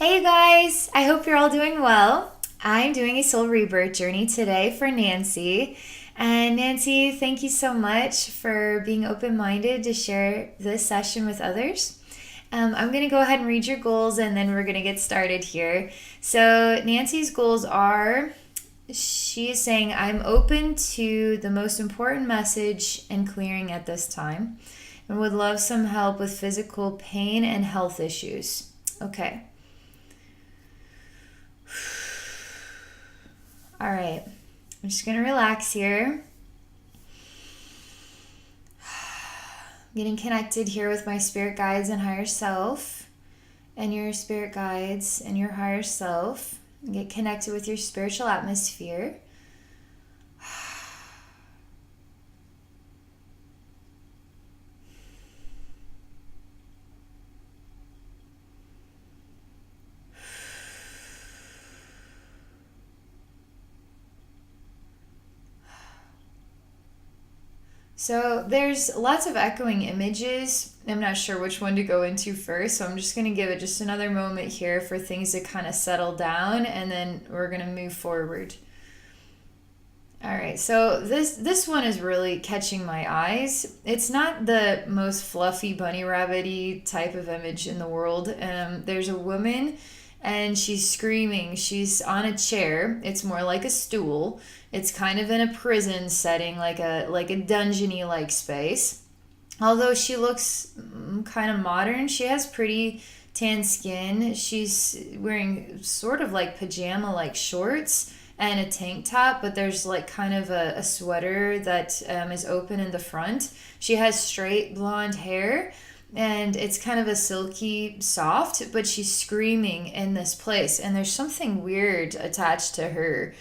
Hey you guys, I hope you're all doing well. I'm doing a soul rebirth journey today for Nancy. And Nancy, thank you so much for being open minded to share this session with others. I'm going to go ahead and read your goals and then we're going to get started here. So, Nancy's goals are she is saying, I'm open to the most important message and clearing at this time and would love some help with physical pain and health issues. Okay. All right, I'm just gonna relax here. Getting connected here with my spirit guides and higher self, and your spirit guides and your higher self. Get connected with your spiritual atmosphere. So there's lots of echoing images. I'm not sure which one to go into first, so I'm just going to give it just another moment here for things to kind of settle down, and then we're going to move forward. All right, so this one is really catching my eyes. It's not the most fluffy bunny rabbity type of image in the world. There's a woman and she's screaming. She's on a chair. It's more like a stool. It's kind of in a prison setting, like a dungeony like space. Although she looks kind of modern, she has pretty tan skin. She's wearing sort of like pajama like shorts and a tank top, but there's like kind of a sweater that is open in the front. She has straight blonde hair and it's kind of a silky soft, but she's screaming in this place, and there's something weird attached to her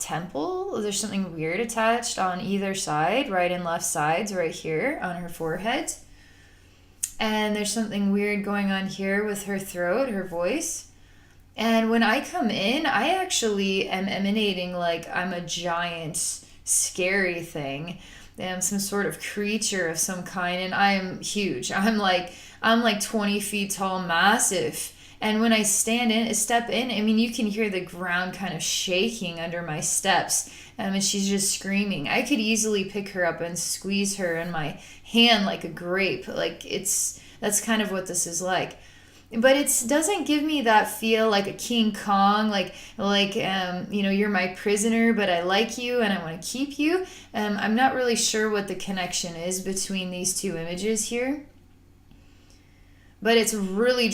temple. There's something weird attached on either side, right and left sides, right here on her forehead. And there's something weird going on here with her throat, her voice. And when I come in, I actually am emanating like I'm a giant, scary thing. I'm some sort of creature of some kind, and I'm huge. I'm like 20 feet tall, massive. And when I step in, I mean, you can hear the ground kind of shaking under my steps. And she's just screaming. I could easily pick her up and squeeze her in my hand like a grape. That's kind of what this is like. But it doesn't give me that feel like a King Kong, you're my prisoner, but I like you and I want to keep you. I'm not really sure what the connection is between these two images here. But it's really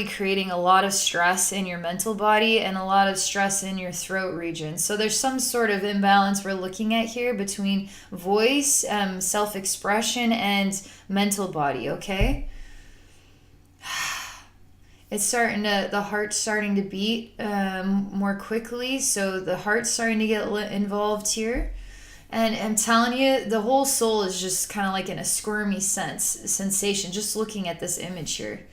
creating a lot of stress in your mental body and a lot of stress in your throat region. So there's some sort of imbalance we're looking at here between voice, self-expression, and mental body, okay? The heart's starting to beat more quickly, so the heart's starting to get involved here. And I'm telling you, the whole soul is just kind of like in a squirmy sensation, just looking at this image here.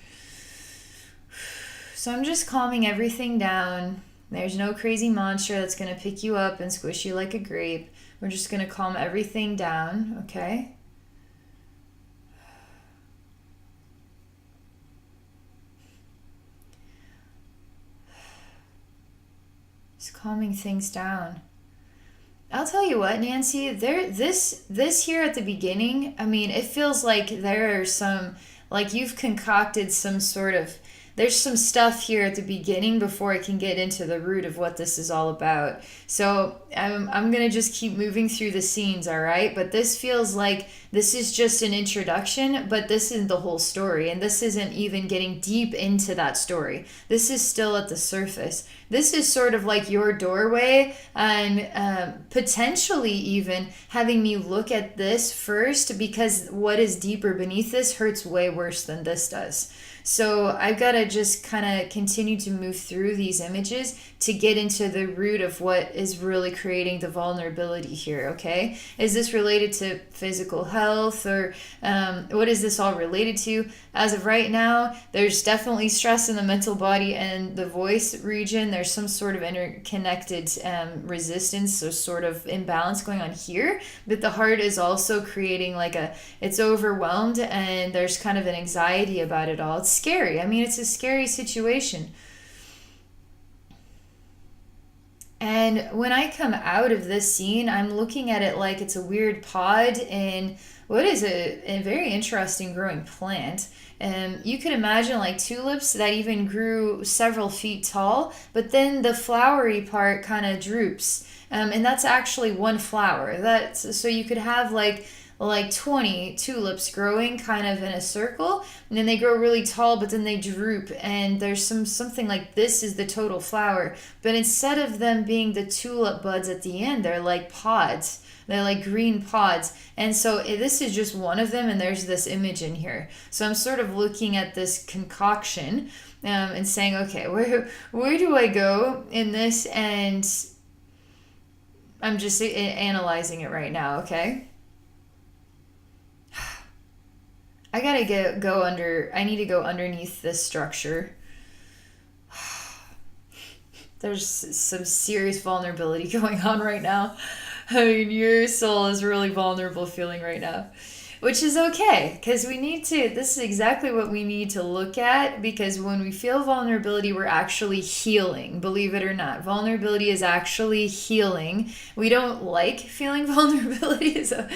So I'm just calming everything down. There's no crazy monster that's going to pick you up and squish you like a grape. We're just going to calm everything down, okay? Just calming things down. I'll tell you what, Nancy, this here at the beginning, I mean, it feels like there are like you've concocted there's some stuff here at the beginning before I can get into the root of what this is all about. So I'm going to just keep moving through the scenes, all right? But this feels like this is just an introduction, but this isn't the whole story. And this isn't even getting deep into that story. This is still at the surface. This is sort of like your doorway and potentially even having me look at this first, because what is deeper beneath this hurts way worse than this does. So I've got to just kind of continue to move through these images to get into the root of what is really creating the vulnerability here, okay? Is this related to physical health, or what is this all related to? As of right now, there's definitely stress in the mental body and the voice region. there's some sort of interconnected resistance, so sort of imbalance going on here. But the heart is also creating like it's overwhelmed, and there's kind of an anxiety about it all. It's scary. I mean, it's a scary situation. And when I come out of this scene, I'm looking at it like it's a weird pod in what is a very interesting growing plant. You could imagine like tulips that even grew several feet tall, but then the flowery part kind of droops. And that's actually one flower. So you could have like 20 tulips growing kind of in a circle, and then they grow really tall, but then they droop, and there's something like this is the total flower. But instead of them being the tulip buds at the end, they're like pods. They're like green pods. And so this is just one of them, and there's this image in here. So I'm sort of looking at this concoction and saying, okay, where do I go in this? And I'm just analyzing it right now, okay? I gotta go under. I need to go underneath this structure. There's some serious vulnerability going on right now. I mean, your soul is really vulnerable feeling right now, which is okay, because this is exactly what we need to look at, because when we feel vulnerability, we're actually healing, believe it or not. Vulnerability is actually healing. We don't like feeling vulnerability, so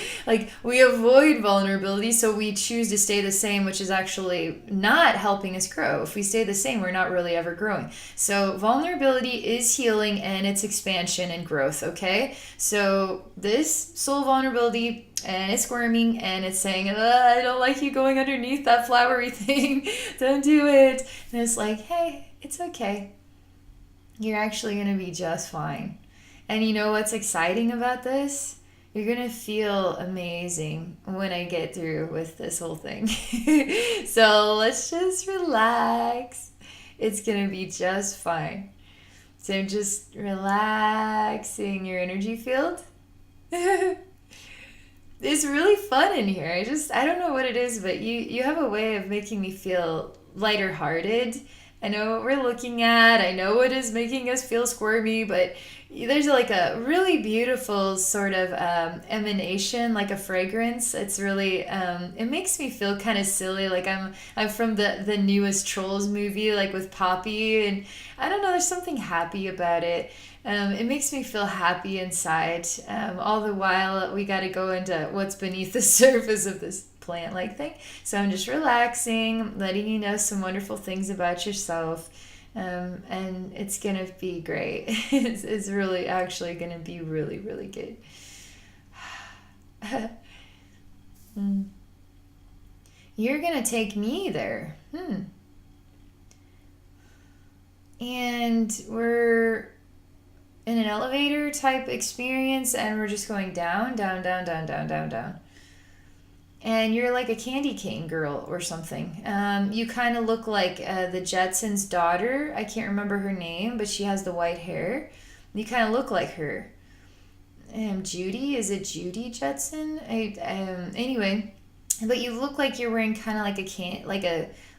we avoid vulnerability, so we choose to stay the same, which is actually not helping us grow. If we stay the same, we're not really ever growing. So vulnerability is healing, and it's expansion and growth, okay? So this soul vulnerability, and it's squirming, and it's saying, I don't like you going underneath that flowery thing. Don't do it. And it's like, hey, it's okay. You're actually going to be just fine. And you know what's exciting about this? You're going to feel amazing when I get through with this whole thing. So let's just relax. It's going to be just fine. So just relaxing your energy field. It's really fun in here. I don't know what it is, but you have a way of making me feel lighter hearted. I know what we're looking at. I know what is making us feel squirmy, but there's like a really beautiful sort of emanation, like a fragrance. It's really, it makes me feel kind of silly. Like I'm from the newest Trolls movie, like with Poppy, and I don't know, there's something happy about it. It makes me feel happy inside. All the while, we got to go into what's beneath the surface of this plant-like thing. So I'm just relaxing, letting you know some wonderful things about yourself. And it's going to be great. It's really actually going to be really, really good. You're going to take me there. And we're in an elevator type experience, and we're just going down, down, down, down, down, down, down. And you're like a candy cane girl or something. You kind of look like the Jetsons' daughter. I can't remember her name, but she has the white hair. You kind of look like her. Judy? Is it Judy Jetson? Anyway, but you look like you're wearing kind of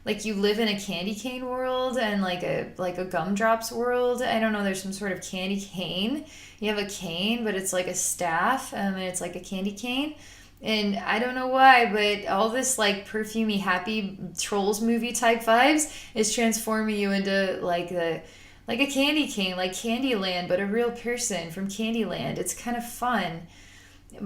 like you live in a candy cane world and like a gumdrops world. I don't know, there's some sort of candy cane. You have a cane, but it's like a staff, and it's like a candy cane. And I don't know why, but all this like perfumey, happy Trolls movie type vibes is transforming you into like a candy cane, like Candyland, but a real person from Candyland. It's kind of fun.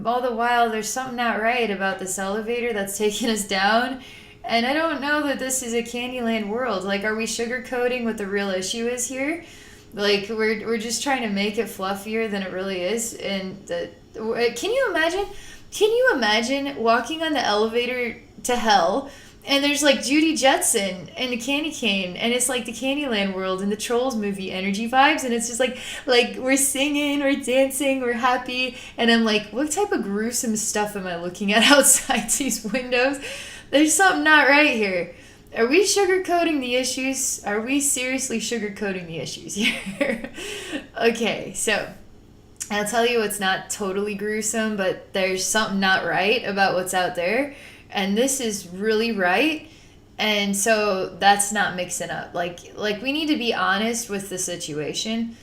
All the while, there's something not right about this elevator that's taking us down. And I don't know that this is a Candyland world. Like, are we sugarcoating what the real issue is here? Like, we're just trying to make it fluffier than it really is. And can you imagine? Can you imagine walking on the elevator to hell, and there's like Judy Jetson and the candy cane, and it's like the Candyland world and the Trolls movie energy vibes, and it's just like we're singing, we're dancing, we're happy, and I'm like, what type of gruesome stuff am I looking at outside these windows? There's something not right here. Are we sugarcoating the issues? Are we seriously sugarcoating the issues here? Okay, so I'll tell you it's not totally gruesome, but there's something not right about what's out there. And this is really right. And so that's not mixing up. Like we need to be honest with the situation.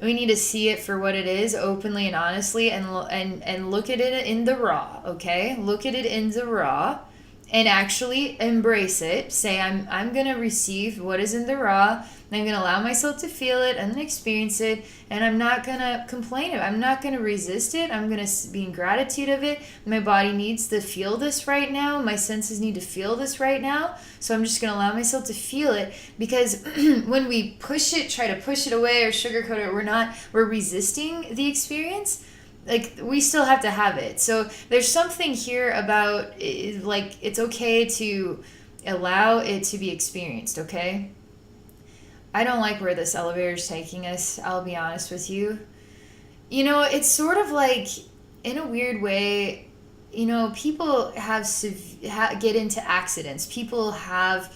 We need to see it for what it is, openly and honestly, and look at it in the raw, okay? Look at it in the raw and actually embrace it. Say, I'm going to receive what is in the raw. And I'm going to allow myself to feel it and experience it. And I'm not going to complain. I'm not going to resist it. I'm going to be in gratitude of it. My body needs to feel this right now. My senses need to feel this right now. So I'm just going to allow myself to feel it. Because when we push it, try to push it away or sugarcoat it, we're resisting the experience. Like, we still have to have it. So there's something here about, like, it's okay to allow it to be experienced, okay? I don't like where this elevator is taking us, I'll be honest with you. You know, it's sort of like, in a weird way, you know, people get into accidents. People have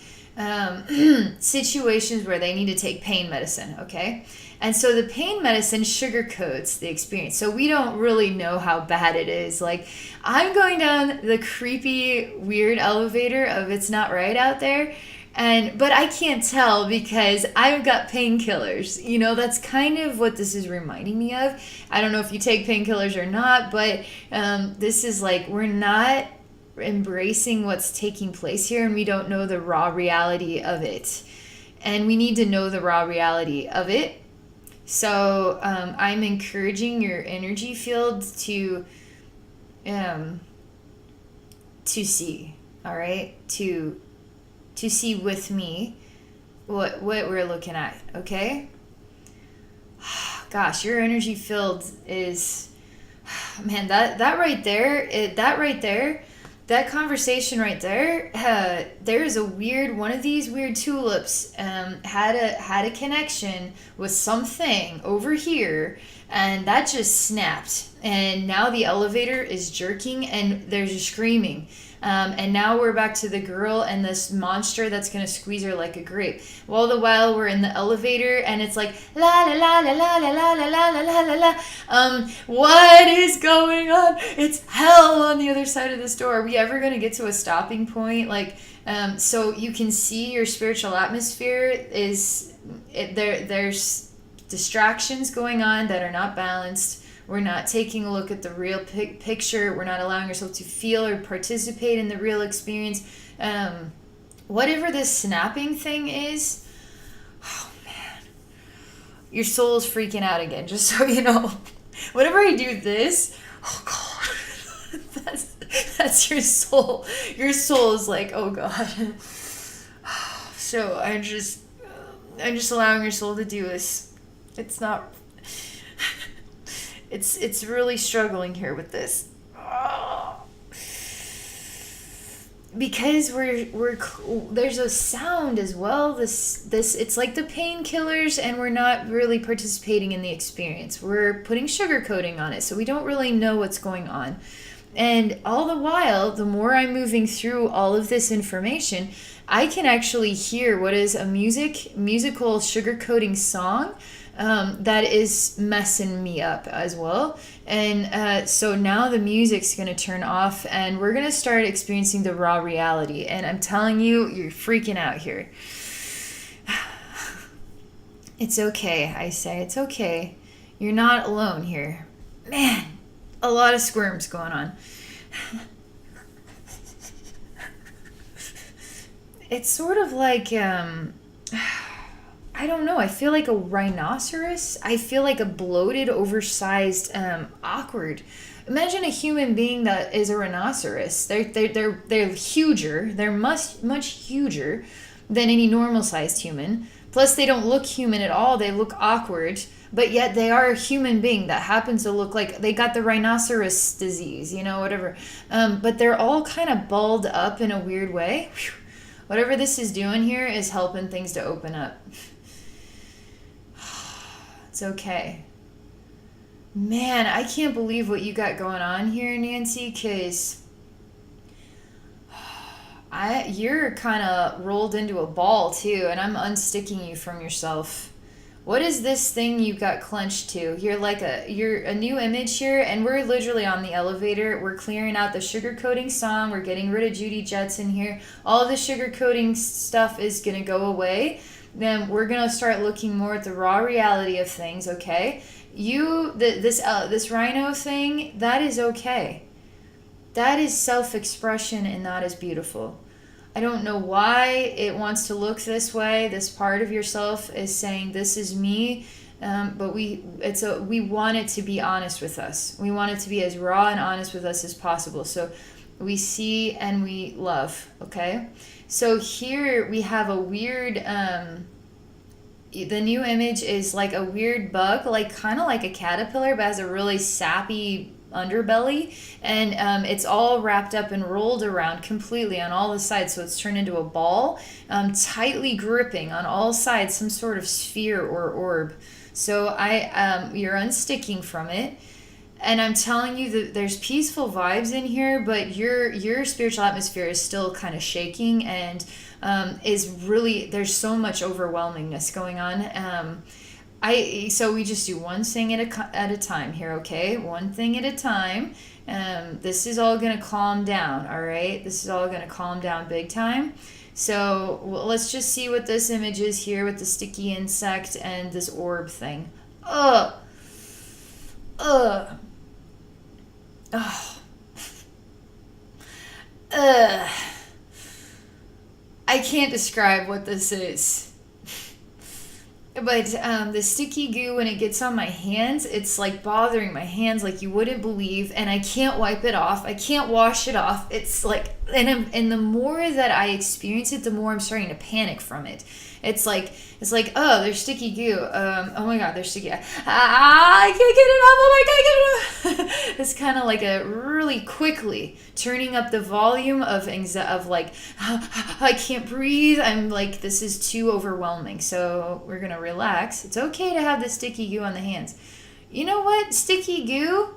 situations where they need to take pain medicine, okay? And so the pain medicine sugarcoats the experience. So we don't really know how bad it is. Like, I'm going down the creepy, weird elevator of It's Not Right Out There. But I can't tell because I've got painkillers. You know, that's kind of what this is reminding me of. I don't know if you take painkillers or not, but this is like, we're not embracing what's taking place here, and we don't know the raw reality of it. And we need to know the raw reality of it. So I'm encouraging your energy field to see, all right? To see with me what we're looking at, okay? Gosh, your energy field is, man, that right there, that conversation right there, there is one of these weird tulips had a connection with something over here, and that just snapped. And now the elevator is jerking, and there's a screaming. And now we're back to the girl and this monster that's going to squeeze her like a grape. All the while we're in the elevator and it's like, la la la la la la la la la la la la. What is going on? It's hell on the other side of this door. Are we ever going to get to a stopping point? Like, so you can see your spiritual atmosphere there's distractions going on that are not balanced. We're not taking a look at the real picture. We're not allowing ourselves to feel or participate in the real experience. Whatever this snapping thing is, oh man, your soul is freaking out again, just so you know. Whenever I do this, oh God, that's your soul. Your soul is like, oh God. So I'm just allowing your soul to do this. It's not... It's really struggling here with this. Because there's a sound as well. This it's like the painkillers, and we're not really participating in the experience. We're putting sugar coating on it, so we don't really know what's going on. And all the while, the more I'm moving through all of this information, I can actually hear what is a musical sugar coating song. That is messing me up as well. And so now the music's going to turn off and we're going to start experiencing the raw reality. And I'm telling you, you're freaking out here. It's okay, I say. It's okay. You're not alone here. Man, a lot of squirms going on. It's sort of like... I don't know. I feel like a rhinoceros. I feel like a bloated, oversized, awkward. Imagine a human being that is a rhinoceros. They're huger. They're much huger than any normal-sized human. Plus, they don't look human at all. They look awkward. But yet, they are a human being that happens to look like they got the rhinoceros disease, you know, whatever. But they're all kind of balled up in a weird way. Whew. Whatever this is doing here is helping things to open up. It's okay. Man, I can't believe what you got going on here, Nancy, because you're kind of rolled into a ball, too, and I'm unsticking you from yourself. What is this thing you got clenched to? You're a new image here, and we're literally on the elevator. We're clearing out the sugarcoating song. We're getting rid of Judy Jetts in here. All of the sugarcoating stuff is gonna go away. Then we're gonna start looking more at the raw reality of things. Okay, this rhino thing, that is okay. That is self-expression, and that is beautiful. I don't know why it wants to look this way. This part of yourself is saying, this is me, but we want it to be honest with us. We want it to be as raw and honest with us as possible. So we see and we love, okay? So here we have a weird, the new image is like a weird bug, like kind of like a caterpillar, but has a really sappy underbelly, and it's all wrapped up and rolled around completely on all the sides, so it's turned into a ball, tightly gripping on all sides some sort of sphere or orb. So you're unsticking from it, and I'm telling you that there's peaceful vibes in here, but your spiritual atmosphere is still kind of shaking, and there's so much overwhelmingness going on. So we just do one thing at a time here, okay? One thing at a time. This is all going to calm down, all right? This is all going to calm down big time. So let's just see what this image is here with the sticky insect and this orb thing. Ugh. Ugh. Oh. Ugh. I can't describe what this is. But the sticky goo, when it gets on my hands, it's like bothering my hands like you wouldn't believe, and I can't wipe it off. I can't wash it off. It's like, and the more that I experience it, the more I'm starting to panic from it. It's like, oh, there's sticky goo. Oh my God, there's sticky. I can't get it off. Oh my God, get it off. It's kind of like a really quickly turning up the volume of like, I can't breathe. I'm like, this is too overwhelming. So we're going to relax. It's okay to have the sticky goo on the hands. You know what? Sticky goo,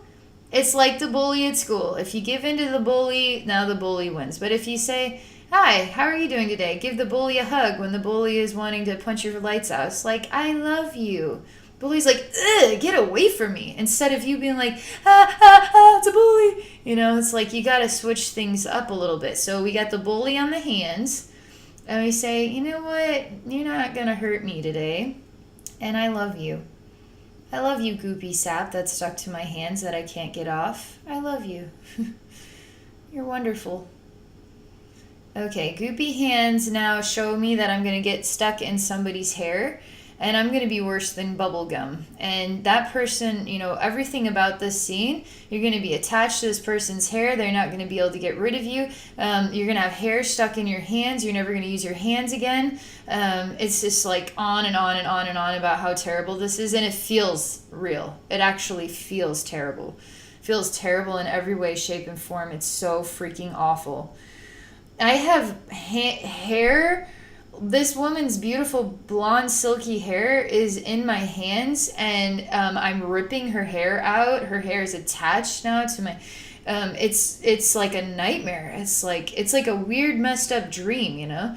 it's like the bully at school. If you give in to the bully, now the bully wins. But if you say, hi, how are you doing today? Give the bully a hug when the bully is wanting to punch your lights out. It's like, I love you. Bully's like, ugh, get away from me. Instead of you being like, it's a bully. You know, it's like you got to switch things up a little bit. So we got the bully on the hands. And we say, you know what? You're not going to hurt me today. And I love you. I love you, goopy sap that's stuck to my hands that I can't get off. I love you. You're wonderful. Okay, goopy hands now show me that I'm going to get stuck in somebody's hair, and I'm going to be worse than bubblegum. And that person, you know, everything about this scene, you're going to be attached to this person's hair. They're not going to be able to get rid of you. You're going to have hair stuck in your hands. You're never going to use your hands again. It's just like on and on and on and on about how terrible this is, and it feels real. It actually feels terrible. It feels terrible in every way, shape, and form. It's so freaking awful. I have hair. This woman's beautiful blonde silky hair is in my hands, and I'm ripping her hair out. Her hair is attached now to my it's like a nightmare. It's like a weird messed up dream, you know.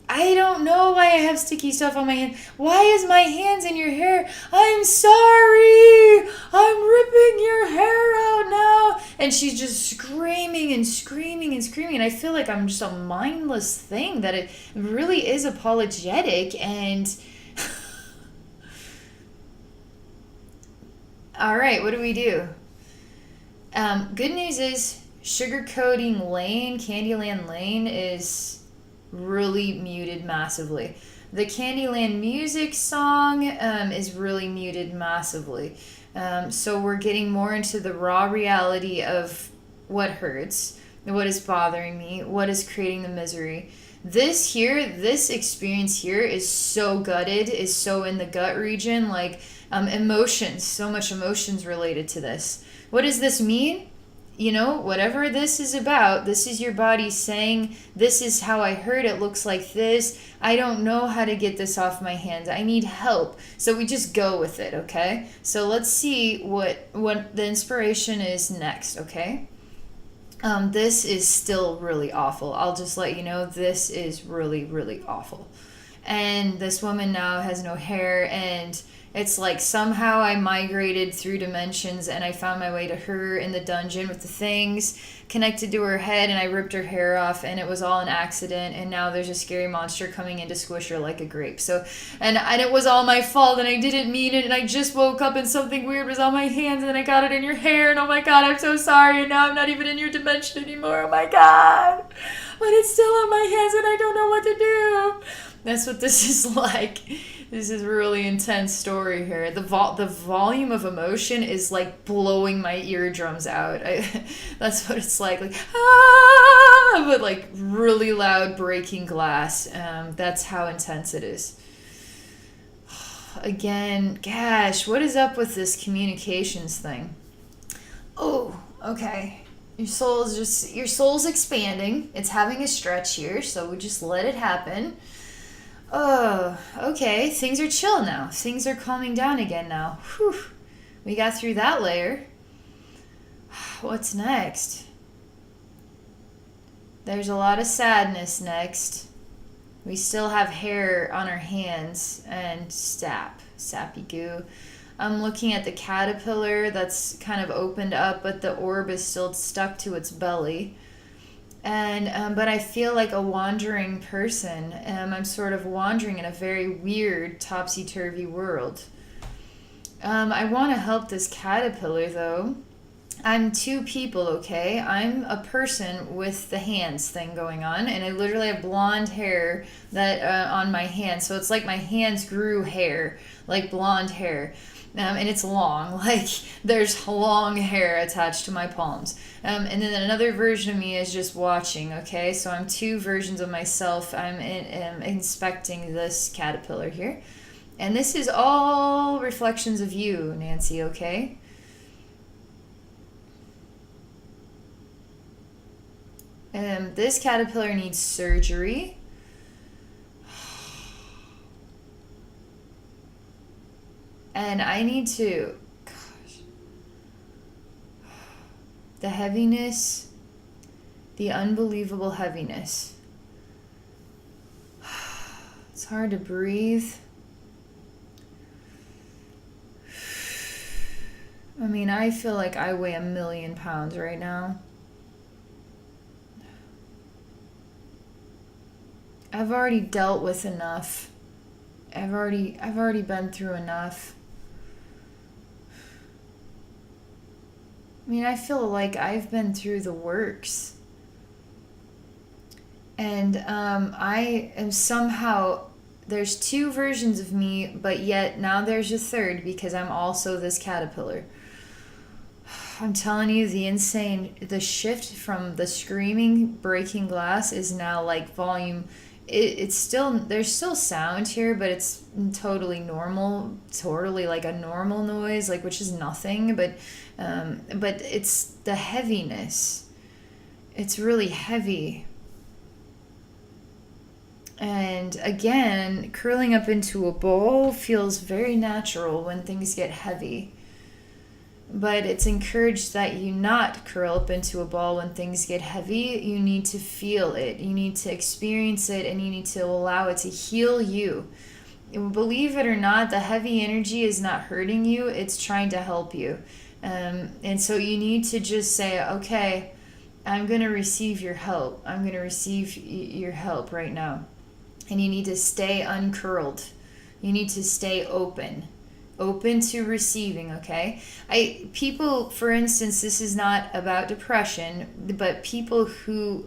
I don't know why I have sticky stuff on my hand. Why is my hands in your hair? I'm sorry. I'm ripping your hair out now. And she's just screaming and screaming and screaming. And I feel like I'm just a mindless thing, that it really is apologetic. And all right, what do we do? Good news is Sugarcoating Lane, Candyland Lane is really muted massively. The Candyland music song is really muted massively. So we're getting more into the raw reality of what hurts, what is bothering me, what is creating the misery. This experience here is so gutted, is so in the gut region, like emotions, so much emotions related to this. What does this mean? You know, whatever this is about, this is your body saying, this is how I hurt, it looks like this. I don't know how to get this off my hands. I need help. So we just go with it, okay? So let's see what the inspiration is next, okay? This is still really awful. I'll just let you know, this is really, really awful. And this woman now has no hair, and it's like somehow I migrated through dimensions and I found my way to her in the dungeon with the things connected to her head, and I ripped her hair off, and it was all an accident, and now there's a scary monster coming in to squish her like a grape. So, and it was all my fault, and I didn't mean it, and I just woke up and something weird was on my hands, and I got it in your hair, and oh my god, I'm so sorry, and now I'm not even in your dimension anymore, oh my god. But it's still on my hands, and I don't know what to do. That's what this is like. This is a really intense story here. The volume of emotion is like blowing my eardrums out. That's what it's like ah, but like really loud breaking glass. That's how intense it is. Again, gosh, what is up with this communications thing? Oh, okay. Your soul's expanding. It's having a stretch here, so we just let it happen. Oh, okay. Things are chill now. Things are calming down again now. Whew. We got through that layer. What's next? There's a lot of sadness next. We still have hair on our hands and sappy goo. I'm looking at the caterpillar that's kind of opened up, but the orb is still stuck to its belly. And but I feel like a wandering person. I'm sort of wandering in a very weird, topsy-turvy world. I want to help this caterpillar, though. I'm two people, okay? I'm a person with the hands thing going on, and I literally have blonde hair that on my hands. So it's like my hands grew hair, like blonde hair. And it's long, like there's long hair attached to my palms. And then another version of me is just watching, okay? So I'm two versions of myself. I'm inspecting this caterpillar here. And this is all reflections of you, Nancy, okay? This caterpillar needs surgery. And I need to, the heaviness, the unbelievable heaviness. It's hard to breathe. I mean, I feel like I weigh 1,000,000 pounds right now. I've already dealt with enough. I've already been through enough. I mean, I feel like I've been through the works. And I am somehow, there's two versions of me, but yet now there's a third because I'm also this caterpillar. I'm telling you, the shift from the screaming, breaking glass is now like volume. It's still, there's still sound here, but it's totally normal, totally like a normal noise, like, which is nothing, but it's the heaviness. It's really heavy. And again, curling up into a ball feels very natural when things get heavy. But it's encouraged that you not curl up into a ball when things get heavy. You need to feel it. You need to experience it, and you need to allow it to heal you. Believe it or not, the heavy energy is not hurting you. It's trying to help you. And so you need to just say, okay, I'm going to receive your help. I'm going to receive your help right now. And you need to stay uncurled. You need to stay open to receiving, okay? People, for instance, this is not about depression, but people who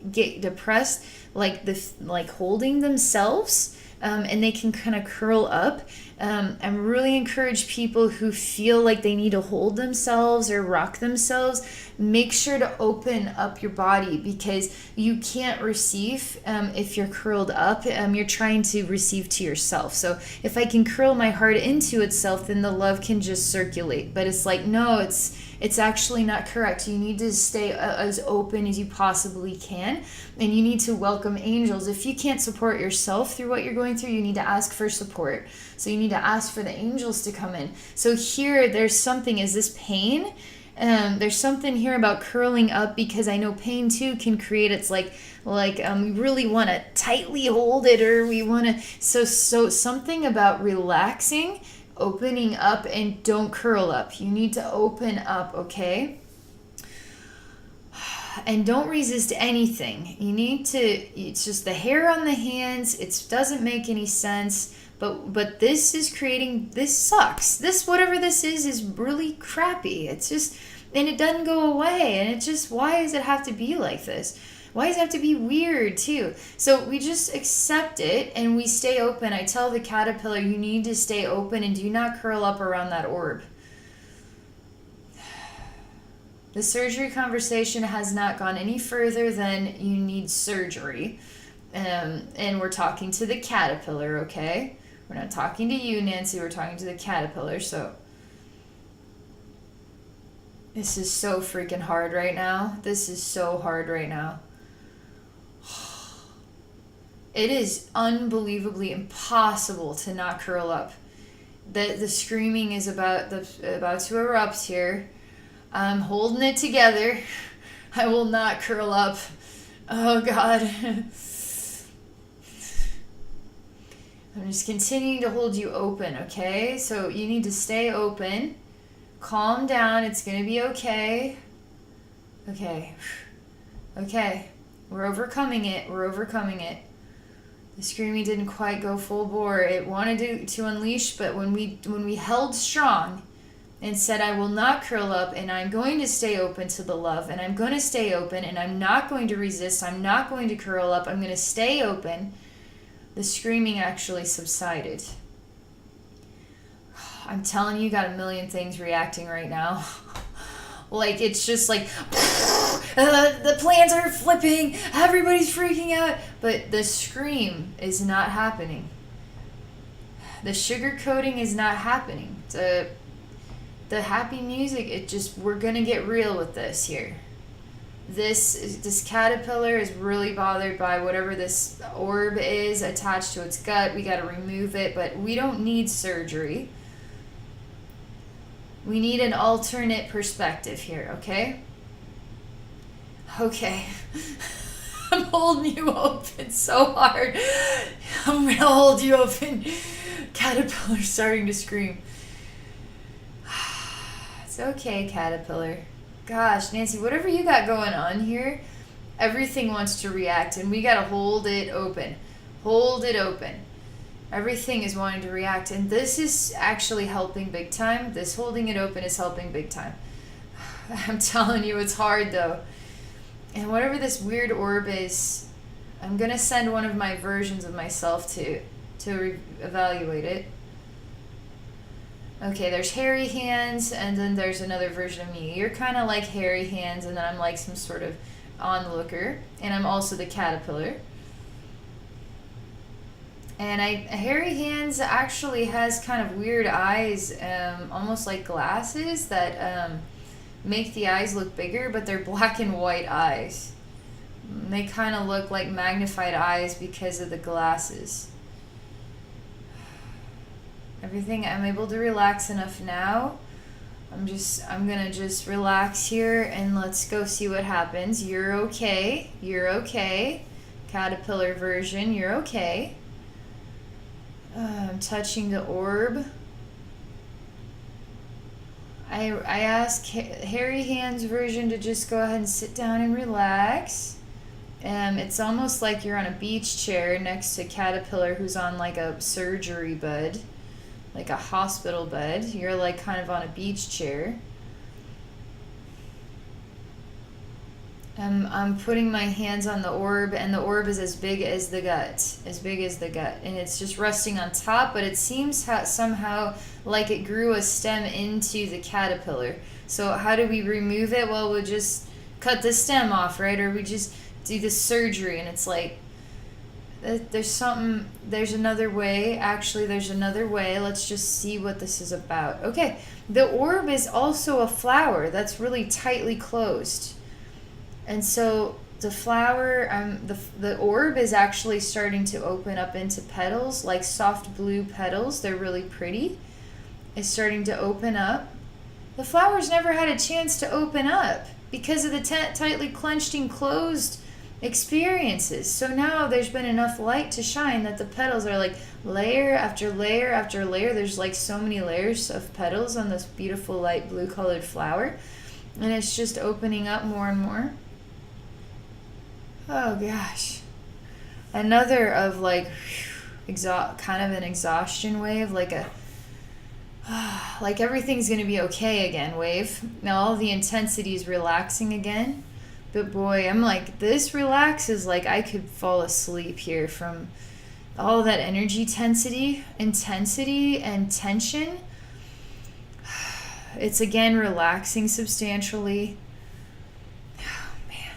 get depressed, like holding themselves, and they can kind of curl up. I really encourage people who feel like they need to hold themselves or rock themselves, make sure to open up your body, because you can't receive if you're curled up. You're trying to receive to yourself. So if I can curl my heart into itself, then the love can just circulate. But it's like, no, it's actually not correct. You need to stay as open as you possibly can, and you need to welcome angels. If you can't support yourself through what you're going through, you need to ask for support. So you need to ask for the angels to come in. So here, there's something, is this pain? There's something here about curling up, because I know pain too can create, it's like we really want to tightly hold it, or we want to, so something about relaxing, opening up, and don't curl up. You need to open up, okay? And don't resist anything. You need to, it's just the hair on the hands, it doesn't make any sense. But this is creating, this sucks. This, whatever this is really crappy. It's just, and it doesn't go away. And it just, why does it have to be like this? Why does it have to be weird too? So we just accept it and we stay open. I tell the caterpillar, you need to stay open and do not curl up around that orb. The surgery conversation has not gone any further than you need surgery. And we're talking to the caterpillar, okay? We're not talking to you, Nancy. We're talking to the caterpillar. So this is so freaking hard right now. This is so hard right now. It is unbelievably impossible to not curl up. The screaming is about to erupt here. I'm holding it together. I will not curl up. Oh, God. I'm just continuing to hold you open, okay? So you need to stay open. Calm down. It's going to be okay. Okay. Okay. We're overcoming it. We're overcoming it. The screaming didn't quite go full bore. It wanted to unleash, but when we held strong and said, I will not curl up, and I'm going to stay open to the love, and I'm going to stay open, and I'm not going to resist. I'm not going to curl up. I'm going to stay open. The screaming actually subsided. I'm telling you, got a million things reacting right now. Like, it's just like, the plants are flipping, everybody's freaking out, but the scream is not happening. The sugar coating is not happening. The happy music, it just, we're gonna get real with this here. This caterpillar is really bothered by whatever this orb is attached to its gut. We got to remove it, but we don't need surgery. We need an alternate perspective here, okay? Okay. I'm holding you open so hard. I'm going to hold you open. Caterpillar's starting to scream. It's okay, caterpillar. Gosh, Nancy, whatever you got going on here, everything wants to react, and we got to hold it open. Hold it open. Everything is wanting to react, and this is actually helping big time. This holding it open is helping big time. I'm telling you, it's hard, though. And whatever this weird orb is, I'm going to send one of my versions of myself to evaluate it. Okay, there's hairy hands, and then there's another version of me. You're kind of like hairy hands, and then I'm like some sort of onlooker, and I'm also the caterpillar. And hairy hands actually has kind of weird eyes, almost like glasses that make the eyes look bigger, but they're black and white eyes. They kind of look like magnified eyes because of the glasses. Everything, I'm able to relax enough now. I'm gonna just relax here and let's go see what happens. You're okay. You're okay. Caterpillar version, you're okay. I'm touching the orb. I ask Hairy Hands version to just go ahead and sit down and relax. It's almost like you're on a beach chair next to Caterpillar who's on like a surgery bed. Like a hospital bed. You're like kind of on a beach chair. I'm putting my hands on the orb, and the orb is as big as the gut. As big as the gut. And it's just resting on top, but it seems somehow like it grew a stem into the caterpillar. So how do we remove it? Well, we'll just cut the stem off, right? Or we just do the surgery, and it's like, there's another way. Actually, there's another way. Let's just see what this is about. Okay, the orb is also a flower that's really tightly closed. And so the flower, the orb is actually starting to open up into petals, like soft blue petals. They're really pretty. It's starting to open up. the flowers never had a chance to open up because of the tightly clenched and closed experiences. So now there's been enough light to shine that the petals are like layer after layer after layer. There's like so many layers of petals on this beautiful light blue colored flower, and it's just opening up more and more. Oh gosh. Another of like kind of an exhaustion wave, like a like everything's gonna be okay again wave. Now all the intensity is relaxing again, but boy, I'm like, this relaxes like I could fall asleep here from all that intensity and tension. It's again relaxing substantially. Oh man,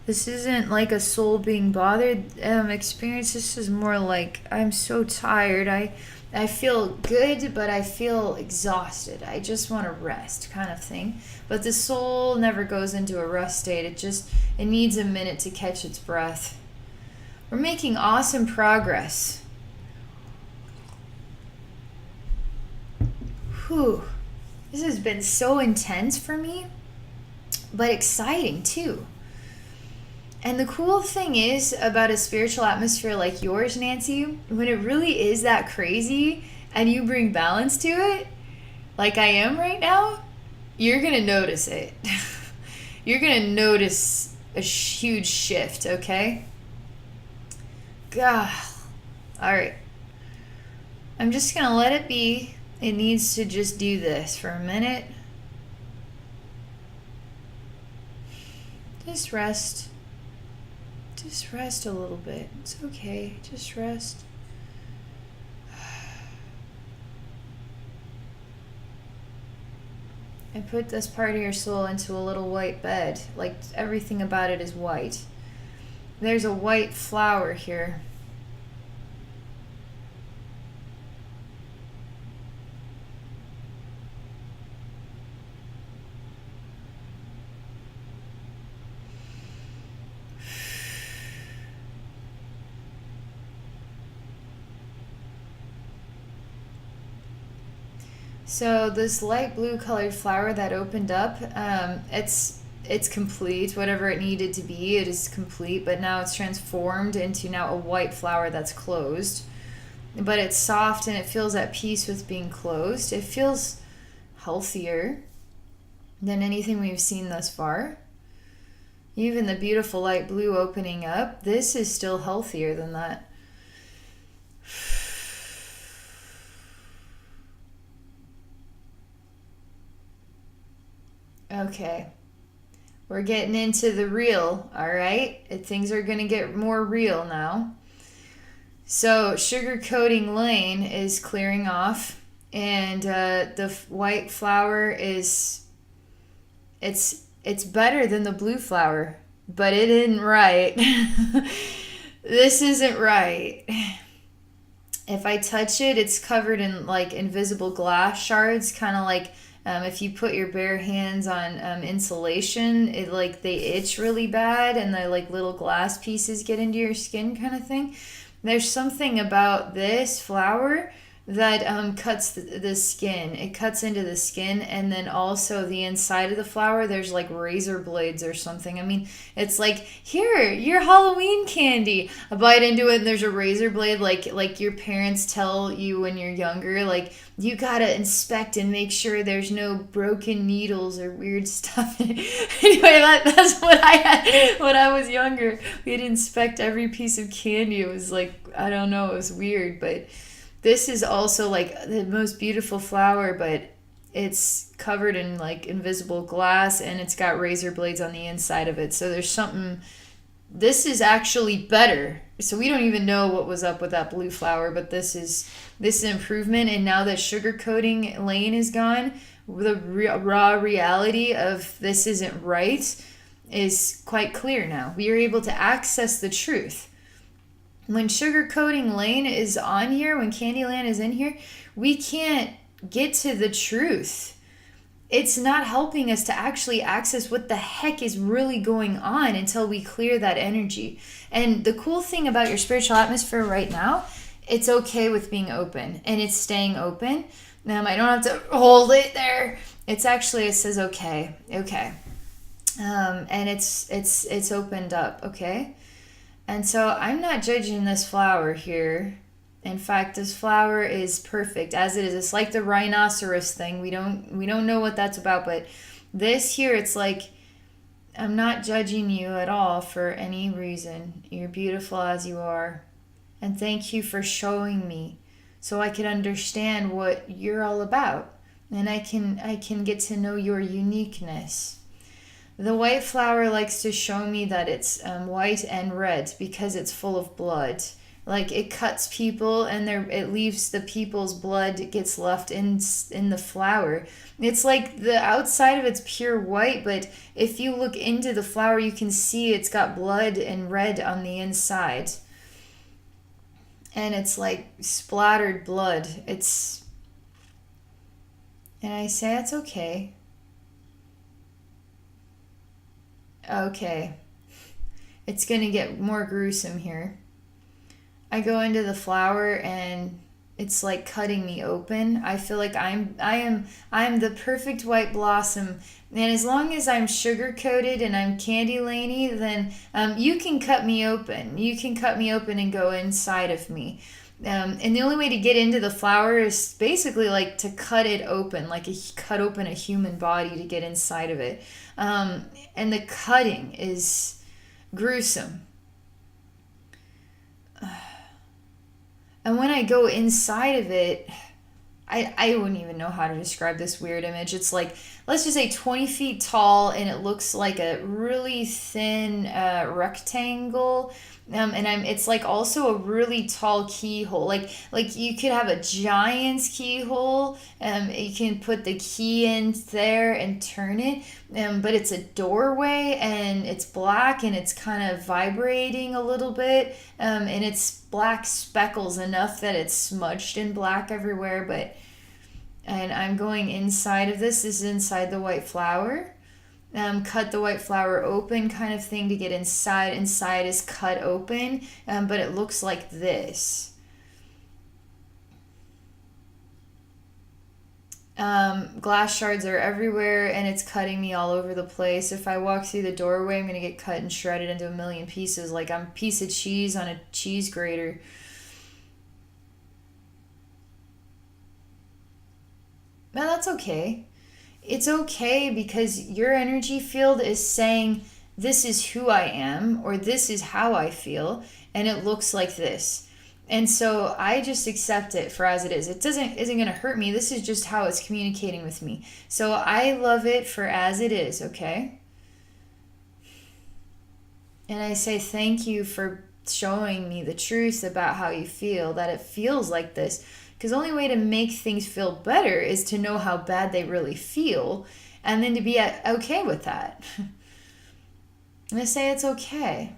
this isn't like a soul being bothered experience. This is more like I'm so tired. I feel good, but I feel exhausted. I just want to rest kind of thing. But the soul never goes into a rest state. It needs a minute to catch its breath. We're making awesome progress. Whew. This has been so intense for me, but exciting too. And the cool thing is about a spiritual atmosphere like yours, Nancy, when it really is that crazy and you bring balance to it, like I am right now, you're going to notice it. You're going to notice a huge shift, okay? God. All right. I'm just going to let it be. It needs to just do this for a minute. Just rest. Just rest a little bit. It's okay. Just rest. I put this part of your soul into a little white bed. Like everything about it is white. There's a white flower here. So this light blue colored flower that opened up, it's complete. Whatever it needed to be, it is complete. But now it's transformed into now a white flower that's closed. But it's soft and it feels at peace with being closed. It feels healthier than anything we've seen thus far. Even the beautiful light blue opening up, this is still healthier than that. Okay, we're getting into the real, all right? Things are going to get more real now. So sugarcoating lane is clearing off, and the white flower is, it's better than the blue flower, but it isn't right. This isn't right. If I touch it, it's covered in like invisible glass shards, kind of like if you put your bare hands on insulation, it like they itch really bad and the like little glass pieces get into your skin kind of thing. There's something about this flower that cuts the skin. It cuts into the skin, and then also the inside of the flower, there's like razor blades or something. I mean, it's like, here, your Halloween candy. I bite into it and there's a razor blade, like your parents tell you when you're younger, like you gotta inspect and make sure there's no broken needles or weird stuff. Anyway, that's what I had when I was younger. We'd inspect every piece of candy. It was like, I don't know, it was weird, but this is also like the most beautiful flower, but it's covered in like invisible glass and it's got razor blades on the inside of it. So there's something, this is actually better. So we don't even know what was up with that blue flower, but this is improvement. And now that sugarcoating lane is gone, the raw reality of this isn't right is quite clear now. We are able to access the truth. When sugarcoating lane is on here, when Candyland is in here, we can't get to the truth. It's not helping us to actually access what the heck is really going on until we clear that energy. And the cool thing about your spiritual atmosphere right now it's okay with being open, and it's staying open. I don't have to hold it there. It's actually, it says okay, okay. And it's opened up, okay? And so I'm not judging this flower here. In fact, this flower is perfect as it is. It's like the rhinoceros thing. We don't know what that's about, but this here, it's like, I'm not judging you at all for any reason. You're beautiful as you are. And thank you for showing me so I can understand what you're all about. And I can get to know your uniqueness. The white flower likes to show me that it's white and red because it's full of blood. Like, it cuts people, and it leaves the people's blood gets left in the flower. It's like the outside of it's pure white, but if you look into the flower, you can see it's got blood and red on the inside. And it's like splattered blood. And I say, it's okay. Okay. It's going to get more gruesome here. I go into the flower and it's like cutting me open. I feel like I am the perfect white blossom. And as long as I'm sugar coated and I'm candy laney, then you can cut me open. You can cut me open and go inside of me. And the only way to get into the flower is basically like to cut it open, like cut open a human body to get inside of it. And the cutting is gruesome. And when I go inside of it, I wouldn't even know how to describe this weird image. It's like, let's just say 20 feet tall, and it looks like a really thin rectangle. It's like also a really tall keyhole. Like you could have a giant's keyhole. You can put the key in there and turn it. But it's a doorway, and it's black, and it's kind of vibrating a little bit. And it's black speckles enough that it's smudged in black everywhere. And I'm going inside of this. This is inside the white flower. Cut the white flower open kind of thing to get inside. Inside is cut open, but it looks like this. Glass shards are everywhere, and it's cutting me all over the place. If I walk through the doorway, I'm going to get cut and shredded into a million pieces, like I'm a piece of cheese on a cheese grater. Now that's okay. It's okay because your energy field is saying, this is who I am, or this is how I feel, and it looks like this. And so I just accept it for as it is. It isn't going to hurt me. This is just how it's communicating with me. So I love it for as it is, okay? And I say thank you for showing me the truth about how you feel, that it feels like this. Because the only way to make things feel better is to know how bad they really feel, and then to be okay with that. And I say it's okay.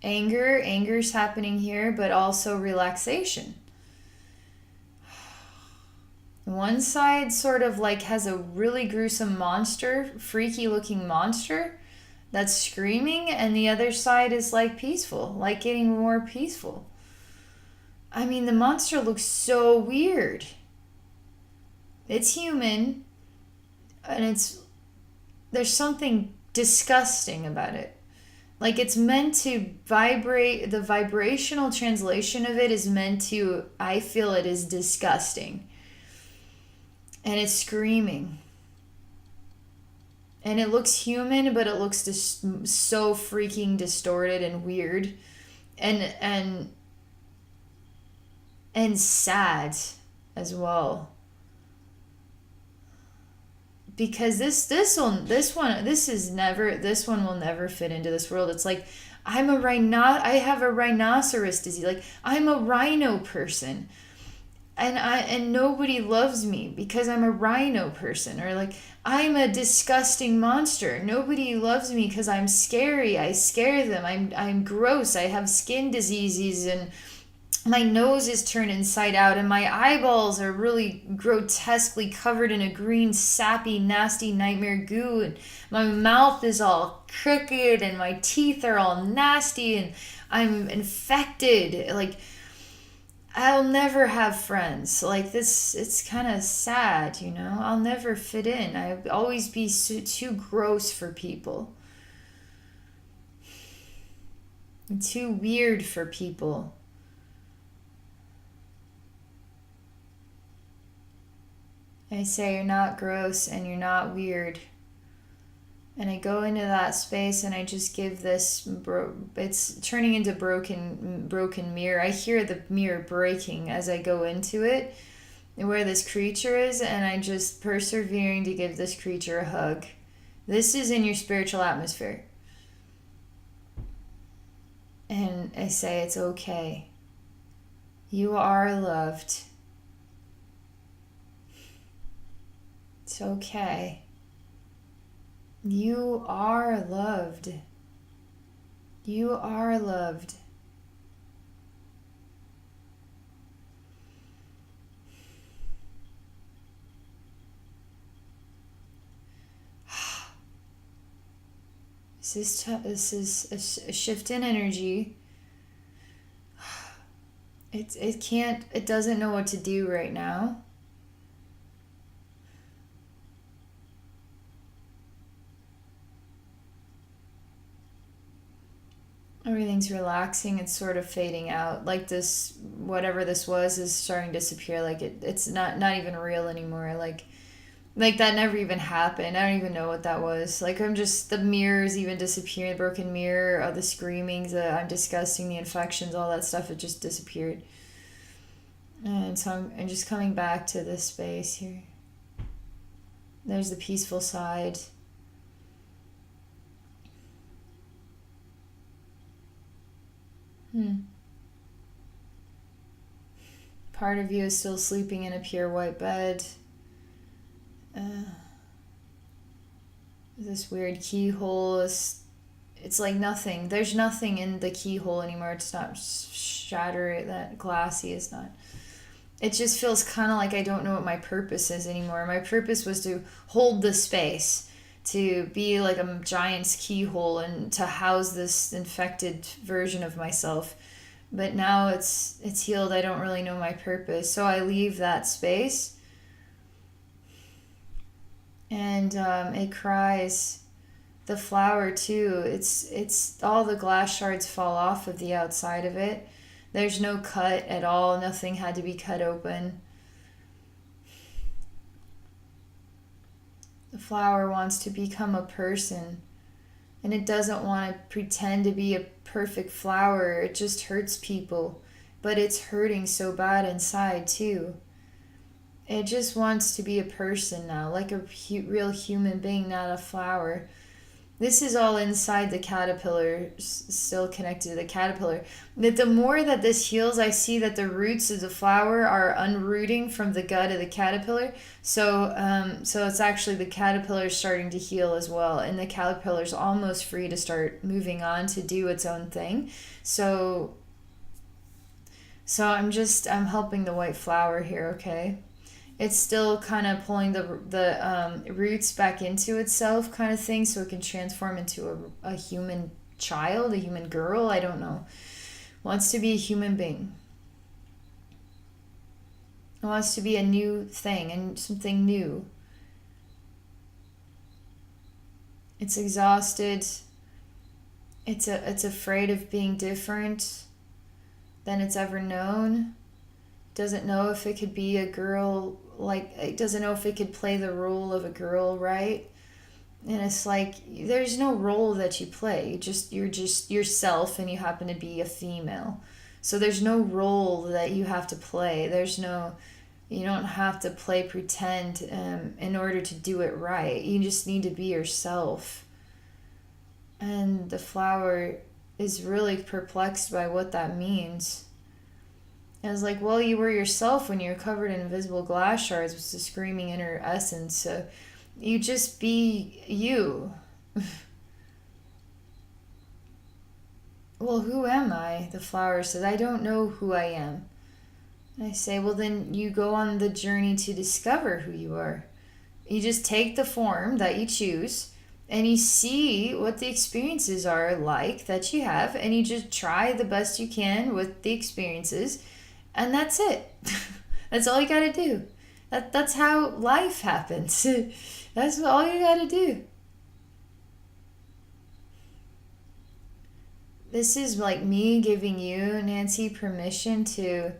Anger's happening here, but also relaxation. One side sort of like has a really gruesome monster, freaky looking monster that's screaming, and the other side is like peaceful, like getting more peaceful. I mean, the monster looks so weird. It's human, and there's something disgusting about it. Like, it's meant to vibrate. The vibrational translation of it is meant to, I feel it is disgusting. And it's screaming. And it looks human, but it looks so freaking distorted and weird. And sad as well. Because this one will never fit into this world. It's like, I have a rhinoceros disease. Like, I'm a rhino person. And nobody loves me because I'm a rhino person. Or like, I'm a disgusting monster. Nobody loves me because I'm scary. I scare them. I'm gross. I have skin diseases, and my nose is turned inside out and my eyeballs are really grotesquely covered in a green sappy nasty nightmare goo, and my mouth is all crooked and my teeth are all nasty and I'm infected. Like, I'll never have friends. Like, this, it's kind of sad, you know? I'll never fit in. I'll always be too gross for people. I'm too weird for people. I say you're not gross and you're not weird. And I go into that space and I just give this, it's turning into broken mirror. I hear the mirror breaking as I go into it, where this creature is, and I just persevering to give this creature a hug. This is in your spiritual atmosphere. And I say it's okay. You are loved. It's okay. You are loved. You are loved. This is a shift in energy. It doesn't know what to do right now. Everything's relaxing. It's sort of fading out. Like this, whatever this was, is starting to disappear. Like it's not even real anymore. Like that never even happened. I don't even know what that was. Like, I'm just, the mirrors even disappearing, the broken mirror, the screamings, I'm disgusting, the infections, all that stuff, it just disappeared. And so I'm just coming back to this space here. There's the peaceful side. Part of you is still sleeping in a pure white bed. This weird keyhole is, it's like nothing. There's nothing in the keyhole anymore. It's not shattered, that glassy is not. It just feels kind of like I don't know what my purpose is anymore. My purpose was to hold the space, to be like a giant's keyhole and to house this infected version of myself. But now it's healed. I don't really know my purpose. So I leave that space. And it cries. The flower too, it's all the glass shards fall off of the outside of it. There's no cut at all. Nothing had to be cut open. The flower wants to become a person, and it doesn't want to pretend to be a perfect flower. It just hurts people, but it's hurting so bad inside too. It just wants to be a person now, like a real human being, not a flower. This is all inside the caterpillar, still connected to the caterpillar. But the more that this heals, I see that the roots of the flower are unrooting from the gut of the caterpillar. So it's actually the caterpillar starting to heal as well, and the caterpillar's almost free to start moving on to do its own thing. So I'm helping the white flower here, okay? It's still kind of pulling the roots back into itself, kind of thing, so it can transform into a human child, a human girl, I don't know. Wants to be a human being. Wants to be a new thing and something new. It's exhausted. It's afraid of being different than it's ever known. Doesn't know if it could be a girl, like, it doesn't know if it could play the role of a girl, right? And it's like, there's no role that you play. You're just yourself, and you happen to be a female. So there's no role that you have to play. You don't have to play pretend in order to do it right. You just need to be yourself. And the flower is really perplexed by what that means. I was like, well, you were yourself when you were covered in invisible glass shards, with the screaming inner essence. So you just be you. well, who am I? The flower says, I don't know who I am. And I say, well, then you go on the journey to discover who you are. You just take the form that you choose and you see what the experiences are like that you have, and you just try the best you can with the experiences, and that's it. That's all you got to do. That's how life happens. That's all you got to do. This is like me giving you, Nancy, permission to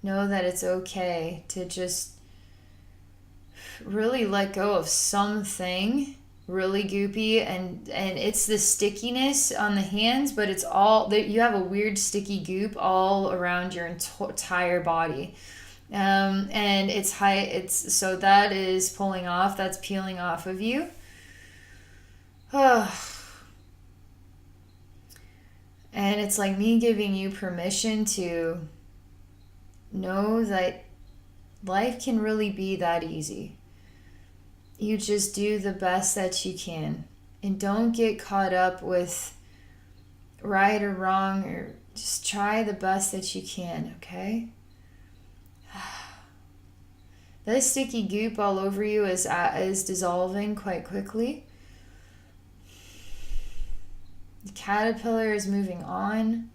know that it's okay to just really let go of something really goopy, and it's the stickiness on the hands, but it's all that you have a weird sticky goop all around your entire body. And it's high, it's so that is pulling off, that's peeling off of you. And it's like me giving you permission to know that life can really be that easy. You just do the best that you can. And don't get caught up with right or wrong, or just try the best that you can, okay? That sticky goop all over you is dissolving quite quickly. The caterpillar is moving on.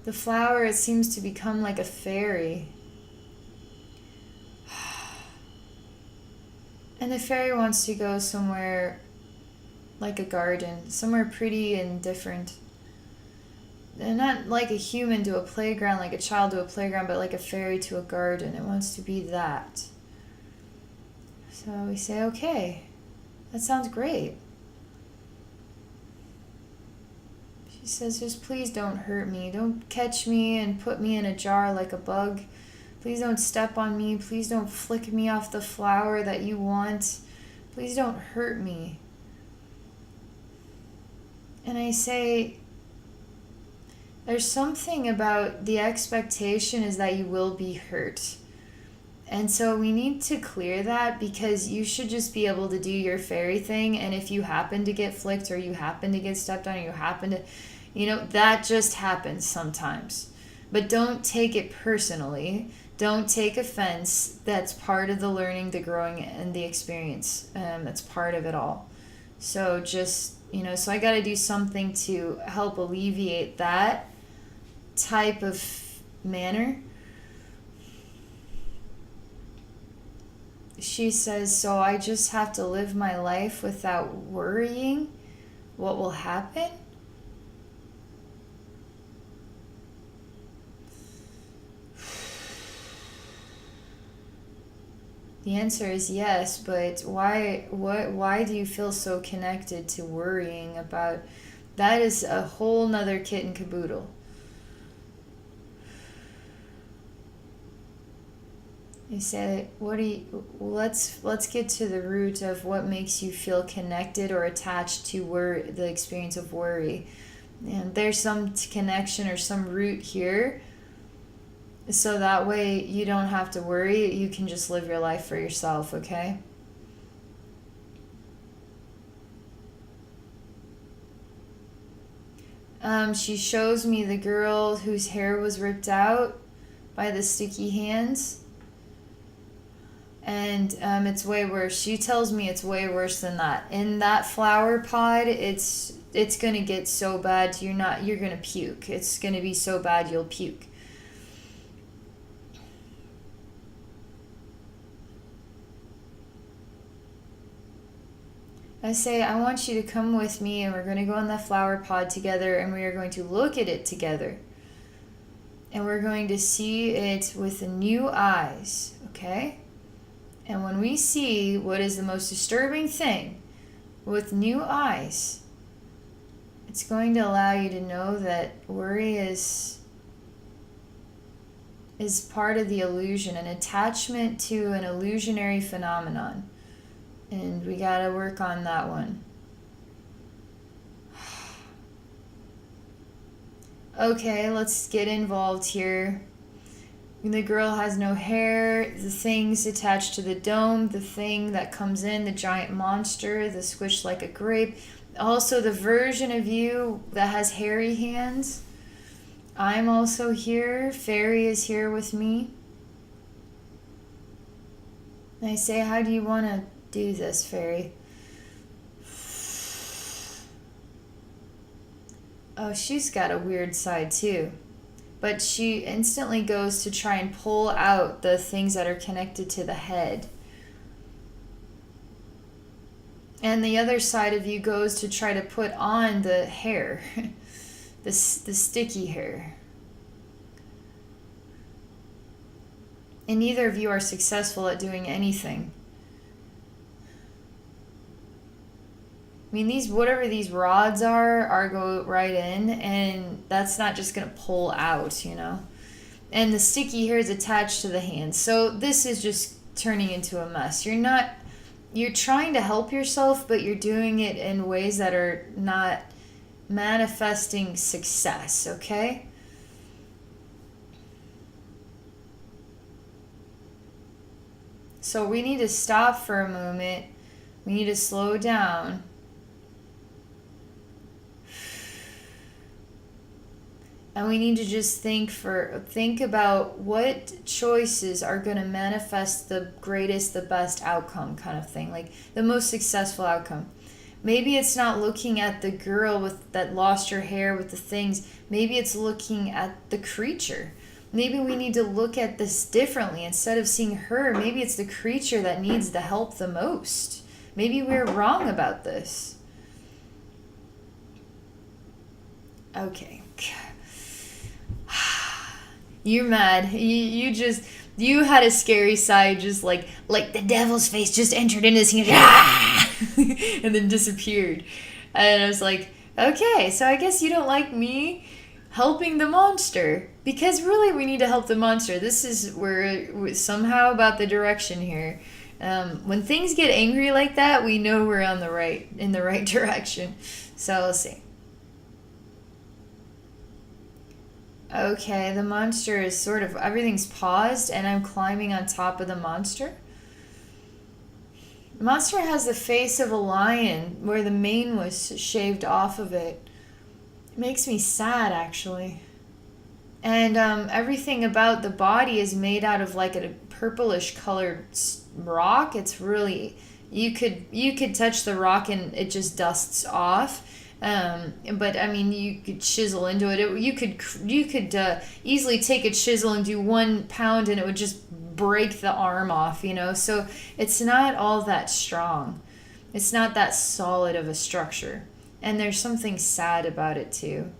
The flower, it seems to become like a fairy. And the fairy wants to go somewhere like a garden, somewhere pretty and different. And not like a human to a playground, like a child to a playground, but like a fairy to a garden. It wants to be that. So we say, okay, that sounds great. She says, just please don't hurt me. Don't catch me and put me in a jar like a bug. Please don't step on me. Please don't flick me off the flower that you want. Please don't hurt me. And I say, there's something about the expectation is that you will be hurt. And so we need to clear that, because you should just be able to do your fairy thing. And if you happen to get flicked, or you happen to get stepped on, or you happen to, that just happens sometimes. But don't take it personally. Don't take offense. That's part of the learning, the growing, and the experience. That's part of it all. So just, so I got to do something to help alleviate that type of manner. She says, so I just have to live my life without worrying what will happen? The answer is yes, but why do you feel so connected to worrying about that? Is a whole nother kit and caboodle. You say, let's get to the root of what makes you feel connected or attached to the experience of worry. And there's some connection or some root here. So that way you don't have to worry. You can just live your life for yourself, okay? She shows me the girl whose hair was ripped out by the sticky hands. And it's way worse. She tells me it's way worse than that. In that flower pod, it's gonna get so bad you're gonna puke. It's gonna be so bad you'll puke. I say, I want you to come with me, and we're going to go in the flower pod together, and we are going to look at it together. And we're going to see it with new eyes, okay? And when we see what is the most disturbing thing with new eyes, it's going to allow you to know that worry is part of the illusion, an attachment to an illusionary phenomenon. And we gotta work on that one. Okay, let's get involved here. The girl has no hair. The things attached to the dome, the thing that comes in, the giant monster, the squished like a grape. Also, the version of you that has hairy hands, I'm also here. Fairy is here with me. And I say, how do you want to do this, Fairy? Oh, she's got a weird side too. But she instantly goes to try and pull out the things that are connected to the head. And the other side of you goes to try to put on the hair, the sticky hair. And neither of you are successful at doing anything. I mean, whatever these rods are go right in, and that's not just going to pull out, you know. And the sticky hair is attached to the hand. So this is just turning into a mess. You're trying to help yourself, but you're doing it in ways that are not manifesting success, okay? So we need to stop for a moment. We need to slow down. And we need to just think about what choices are going to manifest the greatest, the best outcome kind of thing, like the most successful outcome. Maybe it's not looking at the girl that lost her hair with the things. Maybe it's looking at the creature. Maybe we need to look at this differently. Instead of seeing her, maybe it's the creature that needs the help the most. Maybe we're wrong about this. Okay. You're mad. You had a scary side, just like the devil's face just entered in his hand, and then disappeared. And I was like, okay, so I guess you don't like me helping the monster, because really we need to help the monster. This is we're somehow about the direction here. When things get angry like that, we know we're in the right direction. So let's see. Okay, the monster is sort of, everything's paused and I'm climbing on top of the monster. The monster has the face of a lion where the mane was shaved off of it. It makes me sad, actually. And everything about the body is made out of like a purplish colored rock. It's really, you could touch the rock and it just dusts off. But I mean, you could chisel into it. You could easily take a chisel and do 1 pound and it would just break the arm off, you know. So it's not all that strong. It's not that solid of a structure. And there's something sad about it too.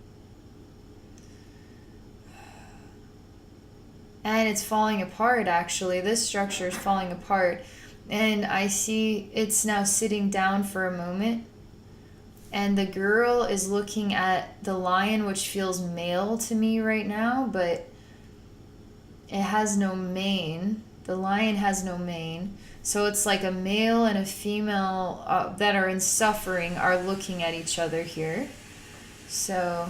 And it's falling apart, actually. This structure is falling apart. And I see it's now sitting down for a moment. And the girl is looking at the lion, which feels male to me right now, but it has no mane. The lion has no mane. So it's like a male and a female that are in suffering are looking at each other here. So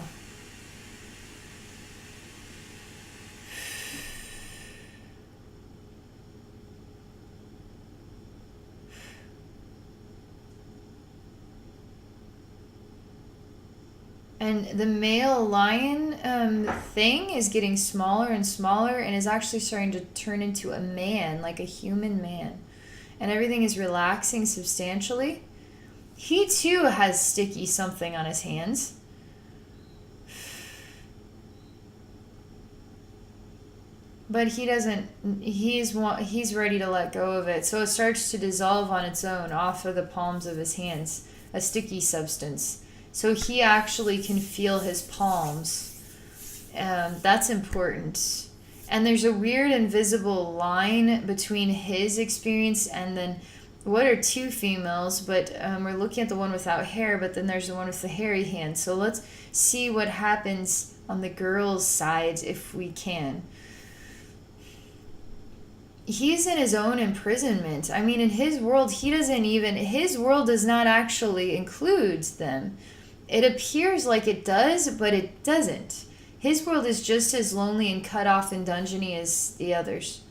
and the male lion thing is getting smaller and smaller and is actually starting to turn into a man, like a human man. And everything is relaxing substantially. He too has sticky something on his hands. But he doesn't, he's ready to let go of it. So it starts to dissolve on its own off of the palms of his hands, a sticky substance. So he actually can feel his palms. That's important. And there's a weird invisible line between his experience and then what are 2 females, but we're looking at the one without hair, but then there's the one with the hairy hand. So let's see what happens on the girl's side if we can. He's in his own imprisonment. I mean, in his world, his world does not actually include them. It appears like it does, but it doesn't. His world is just as lonely and cut off and dungeony as the others.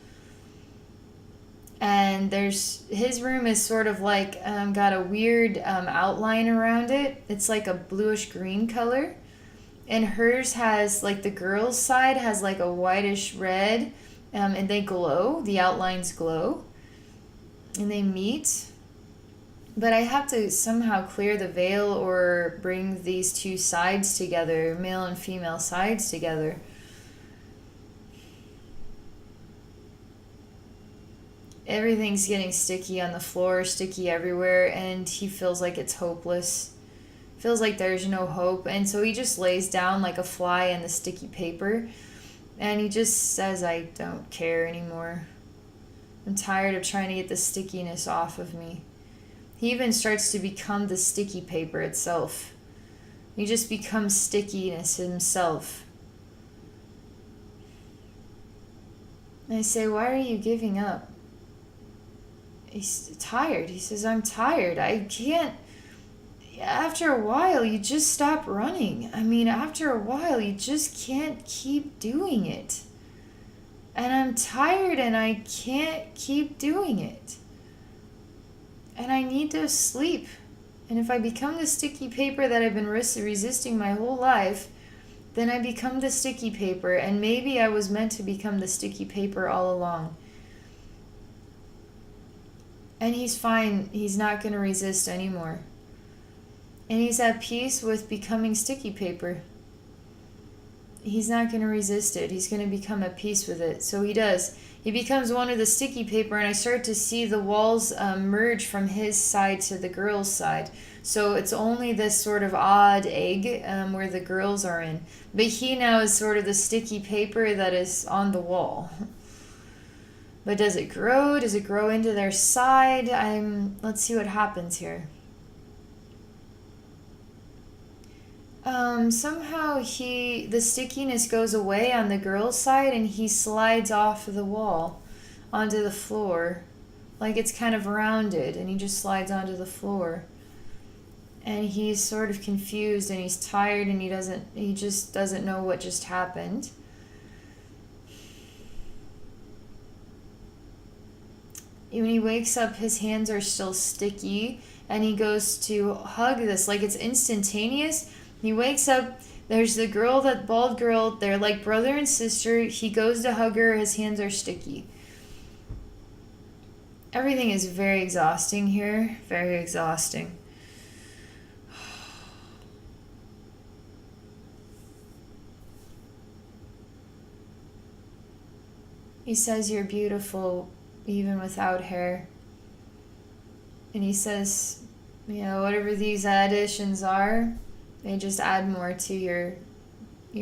And his room is sort of like got a weird outline around it. It's like a bluish green color. And hers has, like, the girl's side has like a whitish red, and they glow. The outlines glow. And they meet. But I have to somehow clear the veil or bring these two sides together, male and female sides together. Everything's getting sticky on the floor, sticky everywhere, and he feels like it's hopeless. Feels like there's no hope. And so he just lays down like a fly in the sticky paper, and he just says, I don't care anymore. I'm tired of trying to get the stickiness off of me. He even starts to become the sticky paper itself. He just becomes stickiness himself. And I say, why are you giving up? He's tired. He says, I'm tired. I can't. After a while, you just stop running. I mean, after a while, you just can't keep doing it. And I'm tired and I can't keep doing it. And I need to sleep. And if I become the sticky paper that I've been resisting my whole life, then I become the sticky paper. And maybe I was meant to become the sticky paper all along. And he's fine. He's not going to resist anymore. And he's at peace with becoming sticky paper. He's not going to resist it. He's going to become at peace with it. So he does. He becomes one of the sticky paper, and I start to see the walls merge from his side to the girl's side. So it's only this sort of odd egg where the girls are in. But he now is sort of the sticky paper that is on the wall. But does it grow? Does it grow into their side? Let's see what happens here. Somehow the stickiness goes away on the girl's side, and he slides off the wall onto the floor. Like it's kind of rounded, and he just slides onto the floor. And he's sort of confused, and he's tired, and he just doesn't know what just happened. When he wakes up, his hands are still sticky, and he goes to hug this, like it's instantaneous. He wakes up, there's the girl, that bald girl, they're like brother and sister. He goes to hug her, his hands are sticky. Everything is very exhausting here, very exhausting. He says, you're beautiful even without hair. And he says, whatever these additions are, they just add more to your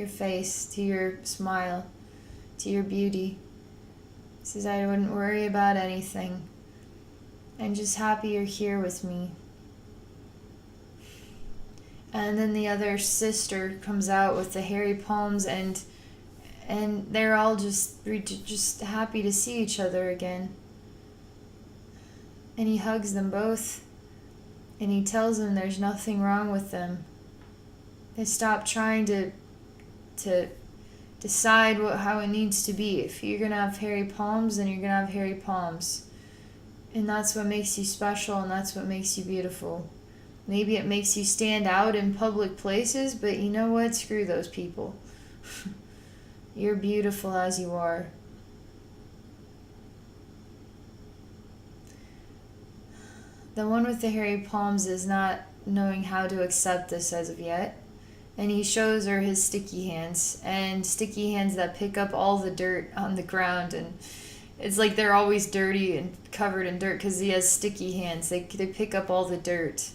face, to your smile, to your beauty. He says, I wouldn't worry about anything. I'm just happy you're here with me. And then the other sister comes out with the hairy palms, and they're all just happy to see each other again. And he hugs them both, and he tells them there's nothing wrong with them. They stop trying to decide how it needs to be. If you're going to have hairy palms, then you're going to have hairy palms. And that's what makes you special, and that's what makes you beautiful. Maybe it makes you stand out in public places, but you know what? Screw those people. You're beautiful as you are. The one with the hairy palms is not knowing how to accept this as of yet. And he shows her his sticky hands, and sticky hands that pick up all the dirt on the ground. And it's like they're always dirty and covered in dirt because he has sticky hands. They pick up all the dirt.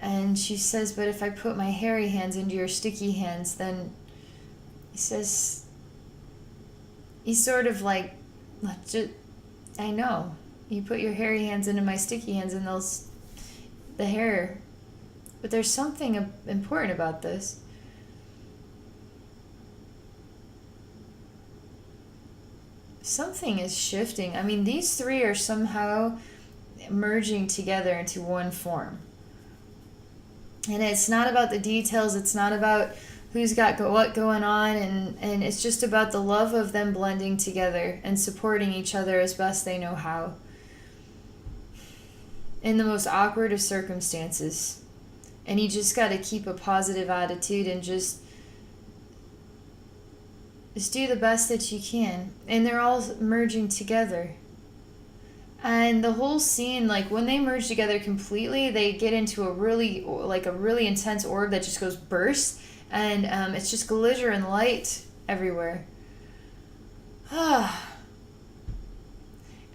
And she says, but if I put my hairy hands into your sticky hands, then he says, he's sort of like, I know. You put your hairy hands into my sticky hands and the hair. But there's something important about this. Something is shifting. I mean, these three are somehow merging together into one form. And it's not about the details. It's not about who's got what going on, and it's just about the love of them blending together and supporting each other as best they know how in the most awkward of circumstances. And you just got to keep a positive attitude and just do the best that you can. And they're all merging together. And the whole scene, like when they merge together completely, they get into a really intense orb that just goes burst, and it's just glitter and light everywhere.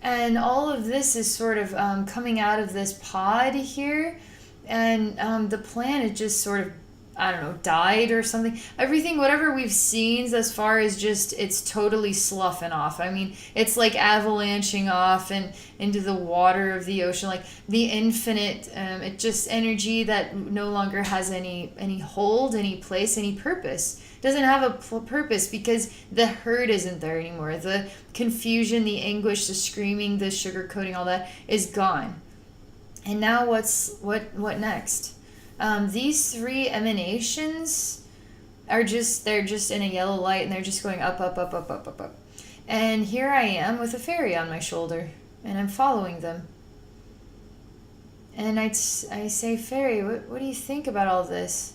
And all of this is sort of coming out of this pod here, and the planet just sort of, I don't know, died or something. Everything, whatever we've seen thus far is just, it's totally sloughing off. I mean, it's like avalanching off and into the water of the ocean, like the infinite, it just energy that no longer has any hold, any place, any purpose. Doesn't have a purpose because the hurt isn't there anymore. The confusion, the anguish, the screaming, the sugarcoating, all that is gone. And now what next? These three emanations are they're just in a yellow light, and they're just going up, up, up, up, up, up, up. And here I am with a fairy on my shoulder, and I'm following them. And I say, fairy, what do you think about all this?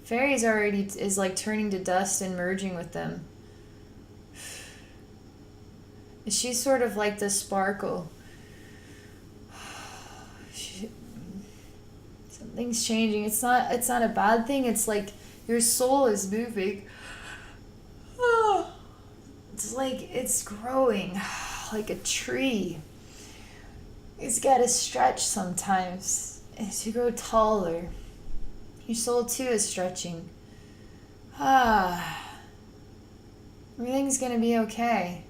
Fairy's already is like turning to dust and merging with them. She's sort of like the sparkle. Something's changing. It's not a bad thing. It's like your soul is moving. It's like it's growing like a tree. It's got to stretch sometimes as you grow taller. Your soul too is stretching. Everything's gonna be okay.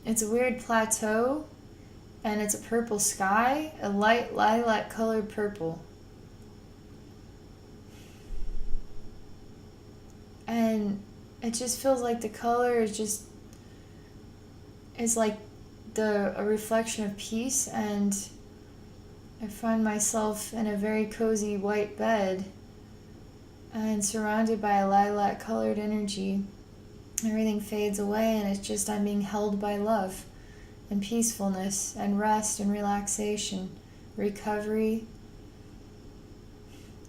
It's a weird plateau, and it's a purple sky, a light lilac colored purple. And it just feels like the color is like a reflection of peace, and I find myself in a very cozy white bed and surrounded by a lilac colored energy. Everything fades away, and it's just I'm being held by love and peacefulness and rest and relaxation, recovery,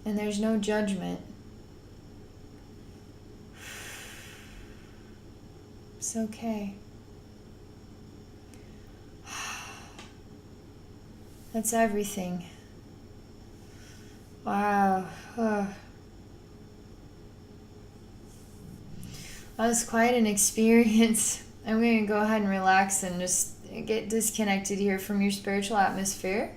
and there's no judgment. It's okay. That's everything. Wow. That was quite an experience. I'm going to go ahead and relax and just get disconnected here from your spiritual atmosphere.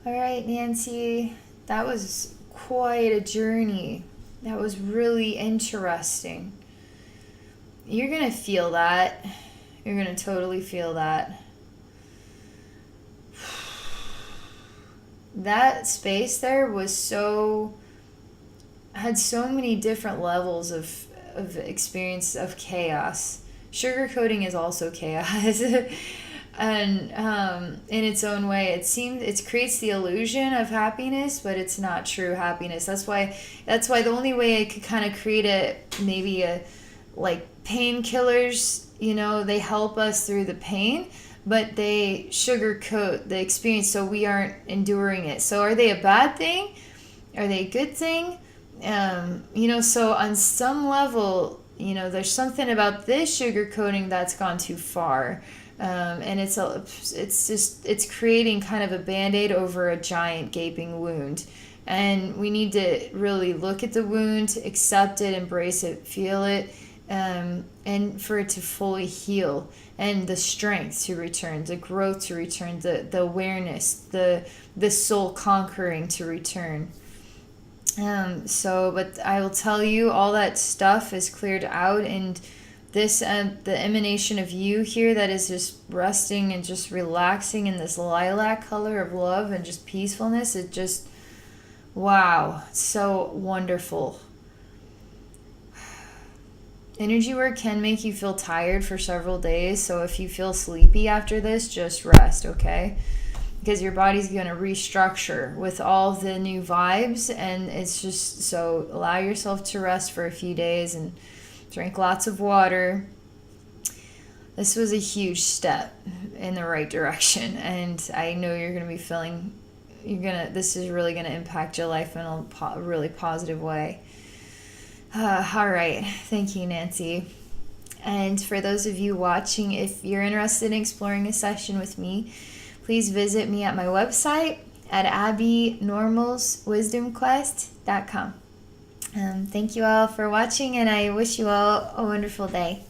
All right, Nancy, that was quite a journey. That was really interesting. You're going to feel that. You're going to totally feel that. That space there had so many different levels of experience of chaos. Sugarcoating is also chaos. And in its own way, it creates the illusion of happiness, but it's not true happiness. That's why the only way I could kind of create like painkillers, they help us through the pain, but they sugarcoat the experience so we aren't enduring it. So are they a bad thing? Are they a good thing? So on some level, there's something about this sugarcoating that's gone too far. And it's creating kind of a Band-Aid over a giant gaping wound. And we need to really look at the wound, accept it, embrace it, feel it, and for it to fully heal, and the strength to return, the growth to return, the awareness, the soul conquering to return. But I will tell you, all that stuff is cleared out, and this, the emanation of you here that is just resting and just relaxing in this lilac color of love and just peacefulness, it just, wow, so wonderful. Energy work can make you feel tired for several days, so if you feel sleepy after this, just rest, okay? Because your body's going to restructure with all the new vibes, and it's just, so allow yourself to rest for a few days and drink lots of water. This was a huge step in the right direction, and I know you're going to be feeling, this is really going to impact your life in a really positive way. All right. Thank you, Nancy. And for those of you watching, if you're interested in exploring a session with me, please visit me at my website at abbeynormalswisdomquest.com. Thank you all for watching, and I wish you all a wonderful day.